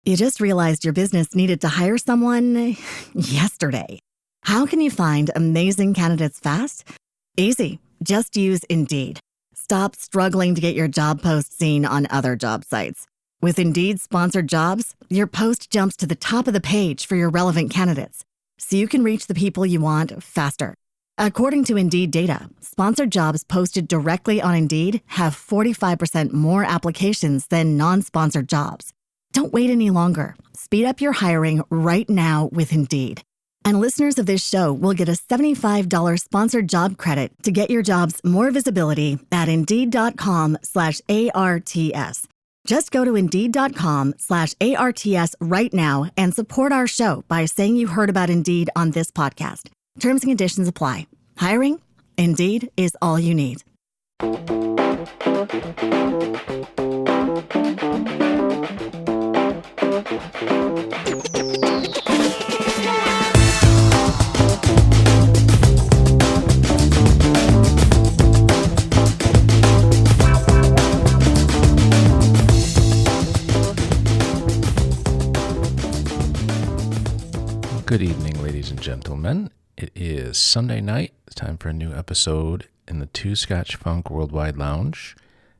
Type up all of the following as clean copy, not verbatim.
You just realized your business needed to hire someone yesterday. How can you find amazing candidates fast? Easy. Just use Indeed. Stop struggling to get your job post seen on other job sites. With Indeed sponsored jobs, your post jumps to the top of the page for your relevant candidates, so you can reach the people you want faster. According to Indeed data, sponsored jobs posted directly on Indeed have 45% more applications than non-sponsored jobs. Don't wait any longer. Speed up your hiring right now with Indeed. And listeners of this show will get a $75 sponsored job credit to get your jobs more visibility at Indeed.com/ARTS. Just go to Indeed.com/ARTS right now and support our show by saying you heard about Indeed on this podcast. Terms and conditions apply. Hiring? Indeed is all you need. Good evening, ladies and gentlemen. It is Sunday night. It's time for a new episode in the Two Scotch Funk Worldwide Lounge.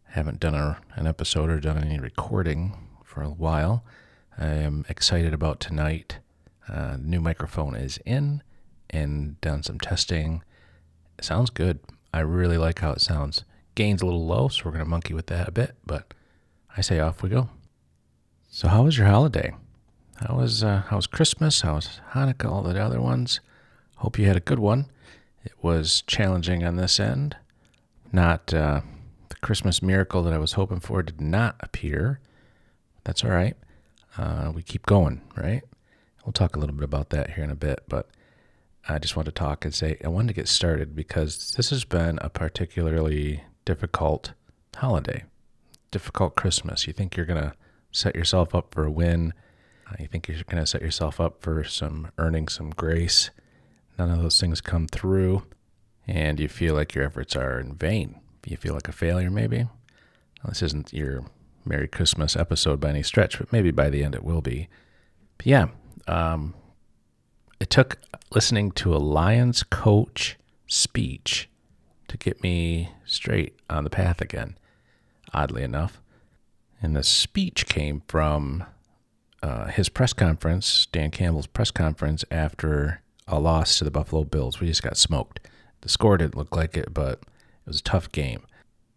Haven't done an episode or done any recording for a while. I am excited about tonight. The new microphone is in and done some testing. It sounds good. I really like how it sounds. Gain's a little low, so we're going to monkey with that a bit, but I say off we go. So how was your holiday? How was Christmas? How was Hanukkah? All the other ones? Hope you had a good one. It was challenging on this end. Not the Christmas miracle that I was hoping for did not appear. That's all right. We keep going, right? We'll talk a little bit about that here in a bit, but I just want to talk and say I wanted to get started because this has been a particularly difficult holiday, difficult Christmas. You think you're going to set yourself up for a win. You think you're going to set yourself up for earning some grace. None of those things come through, and you feel like your efforts are in vain. You feel like a failure, maybe. Well, this isn't your Merry Christmas episode by any stretch, but maybe by the end it will be. But yeah, it took listening to a Lions coach speech to get me straight on the path again, oddly enough. And the speech came from his press conference, Dan Campbell's press conference after a loss to the Buffalo Bills. We just got smoked. The score didn't look like it, but it was a tough game.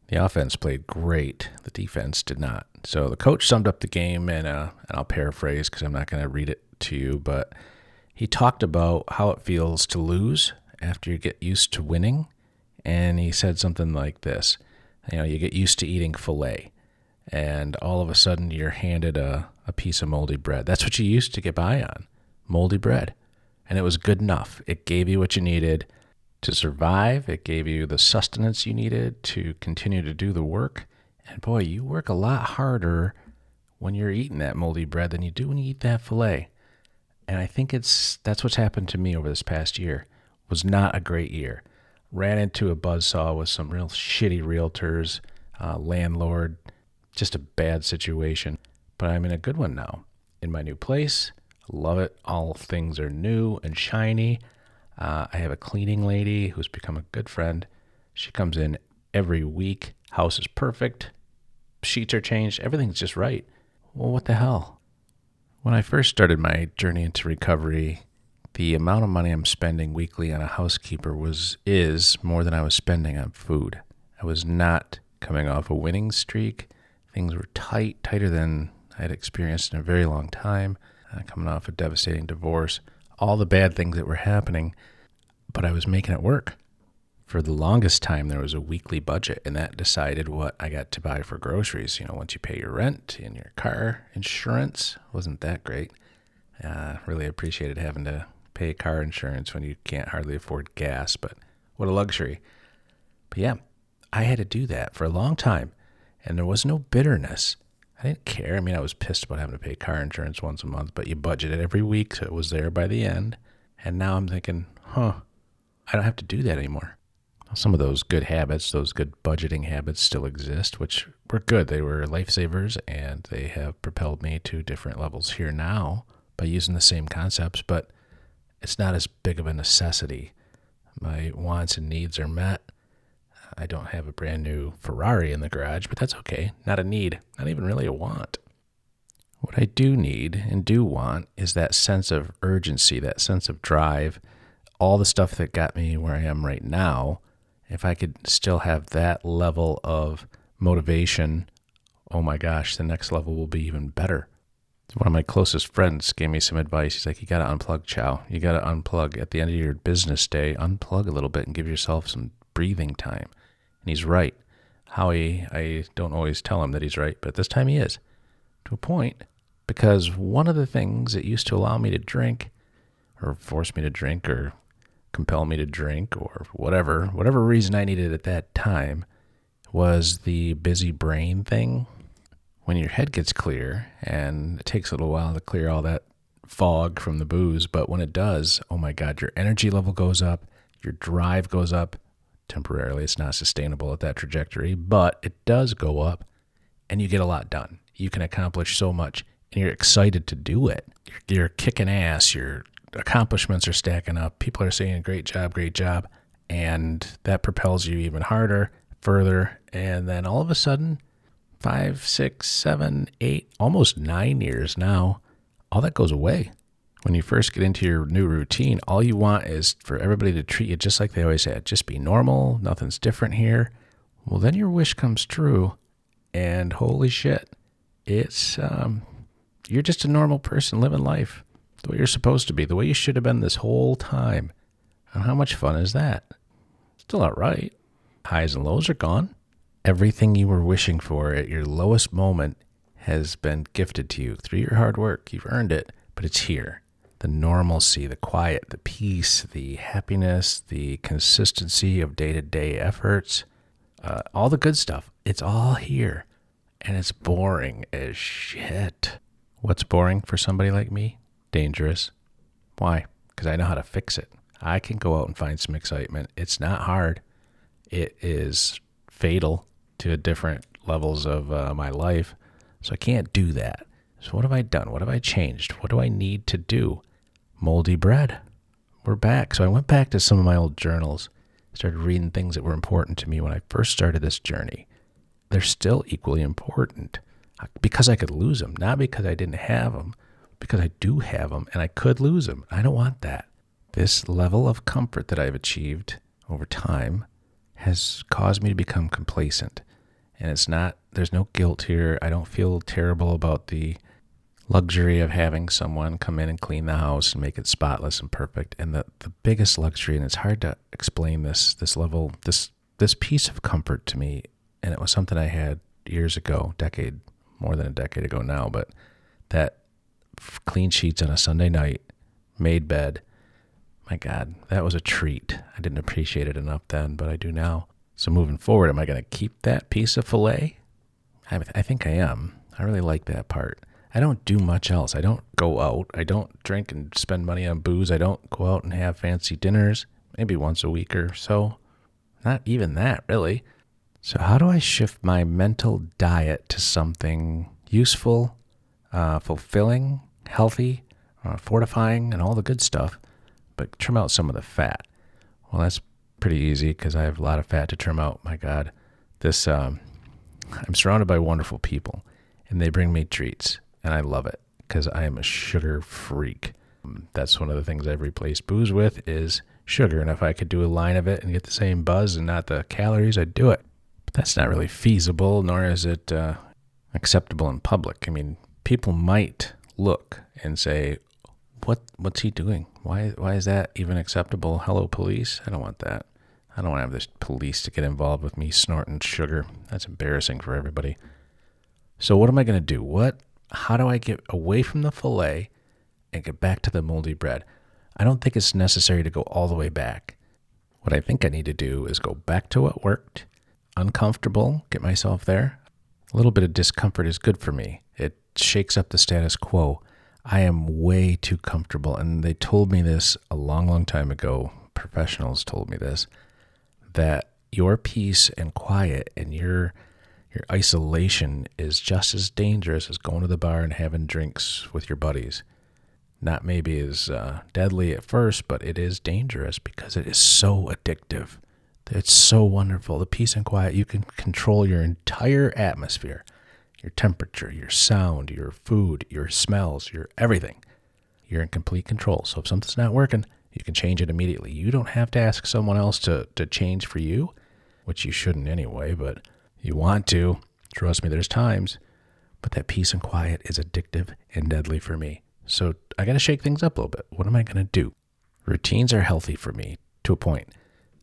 The offense played great. The defense did not. So the coach summed up the game, and I'll paraphrase because I'm not going to read it to you, but he talked about how it feels to lose after you get used to winning, and he said something like this. You get used to eating filet, and all of a sudden you're handed a piece of moldy bread. That's what you used to get by on, moldy bread. And it was good enough. It gave you what you needed to survive. It gave you the sustenance you needed to continue to do the work. And boy, you work a lot harder when you're eating that moldy bread than you do when you eat that filet. And I think that's what's happened to me over this past year. It was not a great year. Ran into a buzzsaw with some real shitty realtors, landlord, just a bad situation. But I'm in a good one now. In my new place, I love it. All things are new and shiny. I have a cleaning lady who's become a good friend. She comes in every week. House is perfect. Sheets are changed. Everything's just right. Well, what the hell? When I first started my journey into recovery, the amount of money I'm spending weekly on a housekeeper is more than I was spending on food. I was not coming off a winning streak. Things were tighter than I had experienced in a very long time, coming off a devastating divorce, all the bad things that were happening, but I was making it work. For the longest time, there was a weekly budget, and that decided what I got to buy for groceries. Once you pay your rent and your car insurance, wasn't that great. Really appreciated having to pay car insurance when you can't hardly afford gas, but what a luxury. But yeah, I had to do that for a long time, and there was no bitterness. I didn't care. I was pissed about having to pay car insurance once a month, but you budget it every week, so it was there by the end. And now I'm thinking, I don't have to do that anymore. Some of those good habits, those good budgeting habits still exist, which were good. They were lifesavers, and they have propelled me to different levels here now by using the same concepts, but it's not as big of a necessity. My wants and needs are met. I don't have a brand new Ferrari in the garage, but that's okay. Not a need, not even really a want. What I do need and do want is that sense of urgency, that sense of drive, all the stuff that got me where I am right now. If I could still have that level of motivation, oh my gosh, the next level will be even better. One of my closest friends gave me some advice. He's like, you got to unplug, Chow. You got to unplug at the end of your business day. Unplug a little bit and give yourself some breathing time. And he's right. Howie, I don't always tell him that he's right, but at this time he is, to a point, because one of the things that used to allow me to drink or force me to drink or compel me to drink or whatever reason I needed at that time was the busy brain thing. When your head gets clear, and it takes a little while to clear all that fog from the booze, but when it does, oh my God, your energy level goes up, your drive goes up temporarily. It's not sustainable at that trajectory, but it does go up, and you get a lot done. You can accomplish so much, and you're excited to do it. You're kicking ass. Your accomplishments are stacking up. People are saying, great job, and that propels you even harder, further, and then all of a sudden, 5, 6, 7, 8, almost 9 years now, all that goes away. When you first get into your new routine, all you want is for everybody to treat you just like they always had. Just be normal. Nothing's different here. Well, then your wish comes true, and holy shit, it's you're just a normal person living life the way you're supposed to be, the way you should have been this whole time. And how much fun is that? Still not right. Highs and lows are gone. Everything you were wishing for at your lowest moment has been gifted to you through your hard work. You've earned it, but it's here. The normalcy, the quiet, the peace, the happiness, the consistency of day-to-day efforts, all the good stuff. It's all here, and it's boring as shit. What's boring for somebody like me? Dangerous. Why? Because I know how to fix it. I can go out and find some excitement. It's not hard. It is fatal to different levels of my life. So I can't do that. So what have I done? What have I changed? What do I need to do? Moldy bread. We're back. So I went back to some of my old journals, started reading things that were important to me when I first started this journey. They're still equally important because I could lose them, not because I didn't have them, because I do have them and I could lose them. I don't want that. This level of comfort that I've achieved over time has caused me to become complacent. And it's not, there's no guilt here. I don't feel terrible about the luxury of having someone come in and clean the house and make it spotless and perfect. And the biggest luxury, and it's hard to explain this level, this piece of comfort to me, and it was something I had years ago, more than a decade ago now, but that clean sheets on a Sunday night, made bed, my God, that was a treat. I didn't appreciate it enough then, but I do now. So moving forward, am I going to keep that piece of filet? I think I am. I really like that part. I don't do much else. I don't go out. I don't drink and spend money on booze. I don't go out and have fancy dinners, maybe once a week or so. Not even that, really. So how do I shift my mental diet to something useful, fulfilling, healthy, fortifying, and all the good stuff, but trim out some of the fat? Well, that's pretty easy because I have a lot of fat to trim out. My God, I'm surrounded by wonderful people, and they bring me treats, and I love it because I am a sugar freak. That's one of the things I've replaced booze with is sugar, and if I could do a line of it and get the same buzz and not the calories, I'd do it. But that's not really feasible, nor is it acceptable in public. I mean, people might look and say, what's he doing? Why is that even acceptable? Hello, police. I don't want that. I don't want to have this police to get involved with me snorting sugar. That's embarrassing for everybody. So what am I going to do? How do I get away from the filet and get back to the moldy bread? I don't think it's necessary to go all the way back. What I think I need to do is go back to what worked, uncomfortable, get myself there. A little bit of discomfort is good for me. It shakes up the status quo. I am way too comfortable, and they told me this a long, long time ago. Professionals told me this, that your peace and quiet and your isolation is just as dangerous as going to the bar and having drinks with your buddies. Not maybe as deadly at first, but it is dangerous because it is so addictive. It's so wonderful. The peace and quiet, you can control your entire atmosphere, your temperature, your sound, your food, your smells, your everything. You're in complete control. So if something's not working, you can change it immediately. You don't have to ask someone else to change for you, which you shouldn't anyway, but you want to. Trust me, there's times. But that peace and quiet is addictive and deadly for me. So I got to shake things up a little bit. What am I going to do? Routines are healthy for me to a point.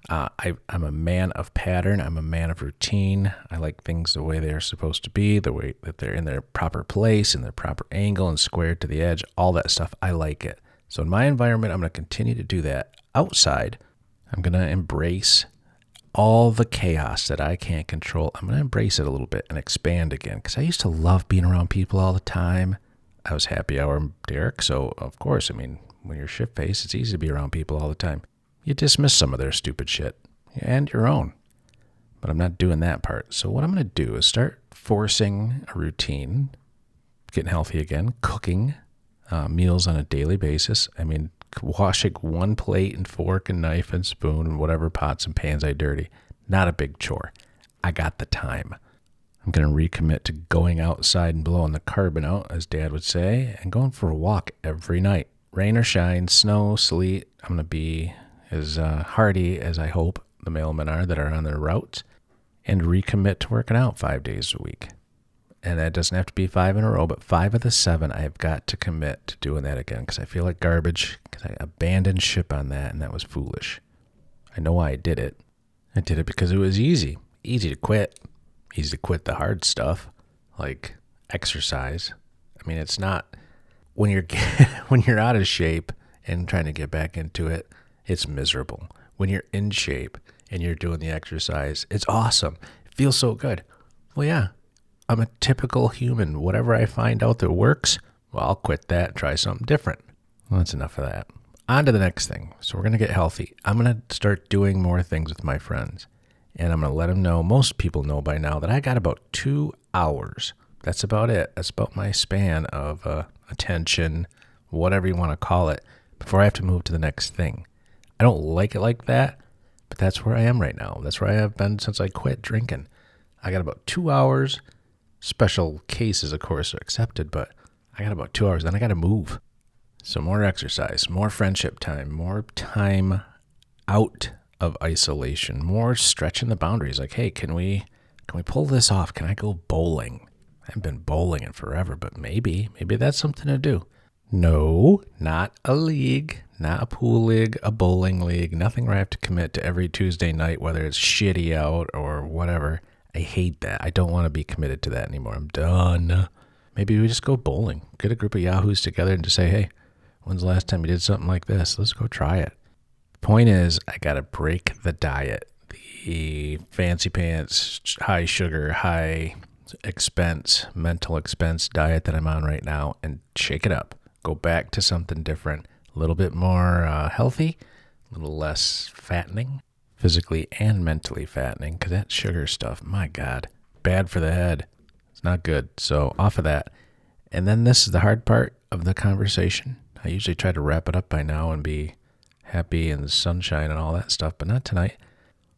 I'm a man of pattern. I'm a man of routine. I like things the way they're supposed to be, the way that they're in their proper place, in their proper angle and squared to the edge, all that stuff. I like it. So in my environment, I'm going to continue to do that. Outside, I'm going to embrace all the chaos that I can't control. I'm going to embrace it a little bit and expand again because I used to love being around people all the time. I was happy hour Derek, so of course, when you're shit-faced, it's easy to be around people all the time. You dismiss some of their stupid shit and your own. But I'm not doing that part. So what I'm going to do is start forcing a routine, getting healthy again, cooking meals on a daily basis. Washing one plate and fork and knife and spoon and whatever pots and pans I dirty. Not a big chore. I got the time. I'm going to recommit to going outside and blowing the carbon out, as Dad would say, and going for a walk every night. Rain or shine, snow, sleet, I'm going to be as hardy as I hope the mailmen are that are on their routes, and recommit to working out 5 days a week. And that doesn't have to be 5 in a row, but 5 of the 7, I've got to commit to doing that again because I feel like garbage, because I abandoned ship on that, and that was foolish. I know why I did it. I did it because it was easy. Easy to quit. Easy to quit the hard stuff, like exercise. It's not when you're out of shape and trying to get back into it, it's miserable. When you're in shape and you're doing the exercise, it's awesome. It feels so good. Well, yeah, I'm a typical human. Whatever I find out that works, well, I'll quit that and try something different. Well, that's enough of that. On to the next thing. So we're going to get healthy. I'm going to start doing more things with my friends. And I'm going to let them know, most people know by now, that I got about 2 hours. That's about it. That's about my span of attention, whatever you want to call it, before I have to move to the next thing. I don't like it like that, but that's where I am right now. That's where I have been since I quit drinking. I got about 2 hours. Special cases, of course, are accepted, but I got about 2 hours. Then I got to move. So more exercise, more friendship time, more time out of isolation, more stretching the boundaries. Like, hey, can we pull this off? Can I go bowling? I haven't been bowling in forever, but maybe that's something to do. No, not a league, not a pool league, a bowling league, nothing where I have to commit to every Tuesday night, whether it's shitty out or whatever. I hate that. I don't want to be committed to that anymore. I'm done. Maybe we just go bowling. Get a group of yahoos together and just say, hey, when's the last time you did something like this? Let's go try it. Point is, I got to break the diet, the fancy pants, high sugar, high expense, mental expense diet that I'm on right now, and shake it up. Go back to something different, a little bit more healthy, a little less fattening, physically and mentally fattening, because that sugar stuff, my God, bad for the head. It's not good. So off of that. And then this is the hard part of the conversation. I usually try to wrap it up by now and be happy and the sunshine and all that stuff, but not tonight.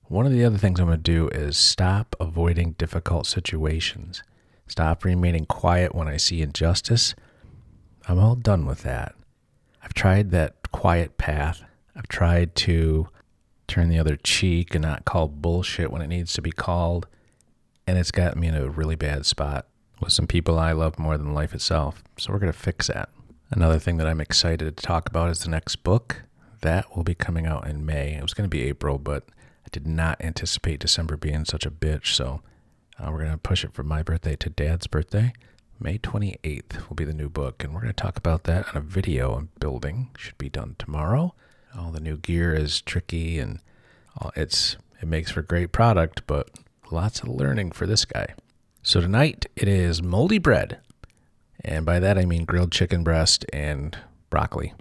One of the other things I'm going to do is stop avoiding difficult situations. Stop remaining quiet when I see injustice. I'm all done with that. I've tried that quiet path. I've tried to turn the other cheek and not call bullshit when it needs to be called. And it's got me in a really bad spot with some people I love more than life itself. So we're going to fix that. Another thing that I'm excited to talk about is the next book. That will be coming out in May. It was going to be April, but I did not anticipate December being such a bitch. So we're going to push it from my birthday to Dad's birthday. May 28th will be the new book. And we're going to talk about that on a video I'm building. Should be done tomorrow. All the new gear is tricky and it makes for great product, but lots of learning for this guy. So tonight it is moldy bread. And by that I mean grilled chicken breast and broccoli.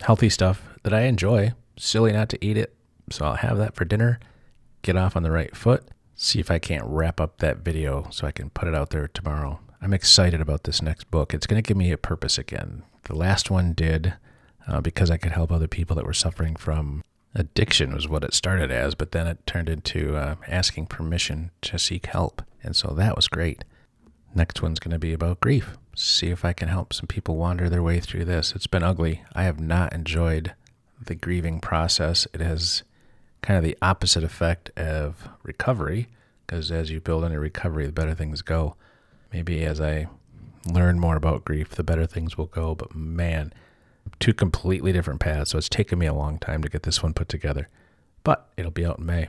Healthy stuff that I enjoy. Silly not to eat it, so I'll have that for dinner. get off on the right foot, see if I can't wrap up that video so I can put it out there tomorrow. I'm excited about this next book. It's going to give me a purpose again. The last one did because I could help other people that were suffering from addiction was what it started as, but then it turned into asking permission to seek help. And so that was great. Next one's going to be about grief. See if I can help some people wander their way through this. It's been ugly. I have not enjoyed the grieving process. It has kind of the opposite effect of recovery, because as you build into recovery, the better things go. Maybe as I learn more about grief, the better things will go. But man, two completely different paths. So it's taken me a long time to get this one put together. But it'll be out in May.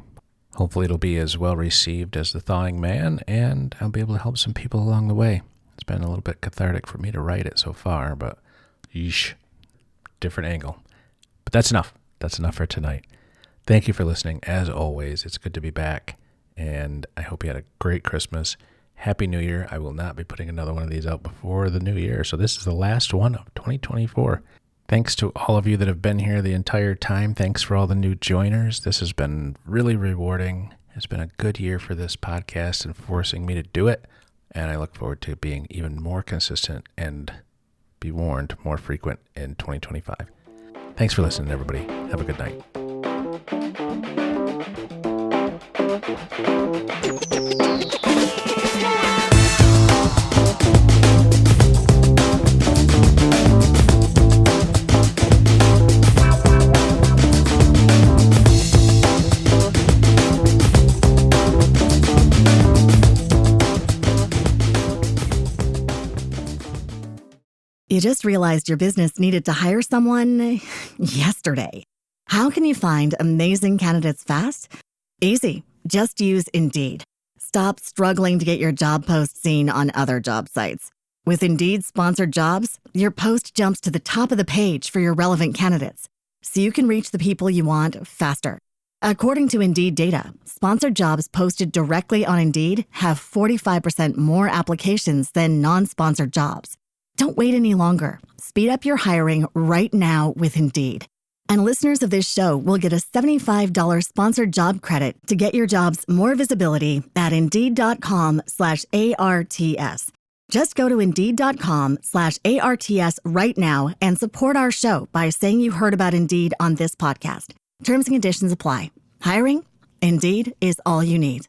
Hopefully it'll be as well received as The Thawing Man, and I'll be able to help some people along the way. It's been a little bit cathartic for me to write it so far, but yeesh, different angle. But that's enough. That's enough for tonight. Thank you for listening. As always, it's good to be back, and I hope you had a great Christmas. Happy New Year. I will not be putting another one of these out before the new year, so this is the last one of 2024. Thanks to all of you that have been here the entire time. Thanks for all the new joiners. This has been really rewarding. It's been a good year for this podcast and forcing me to do it, and I look forward to being even more consistent and, be warned, more frequent in 2025. Thanks for listening, everybody. Have a good night. You just realized your business needed to hire someone yesterday. How can you find amazing candidates fast? Easy. Just use Indeed. Stop struggling to get your job post seen on other job sites. With Indeed sponsored jobs, your post jumps to the top of the page for your relevant candidates, so you can reach the people you want faster. According to Indeed data, sponsored jobs posted directly on Indeed have 45% more applications than non-sponsored jobs. Don't wait any longer. Speed up your hiring right now with Indeed. And listeners of this show will get a $75 sponsored job credit to get your jobs more visibility at Indeed.com/ARTS. Just go to Indeed.com/ARTS right now and support our show by saying you heard about Indeed on this podcast. Terms and conditions apply. Hiring? Indeed is all you need.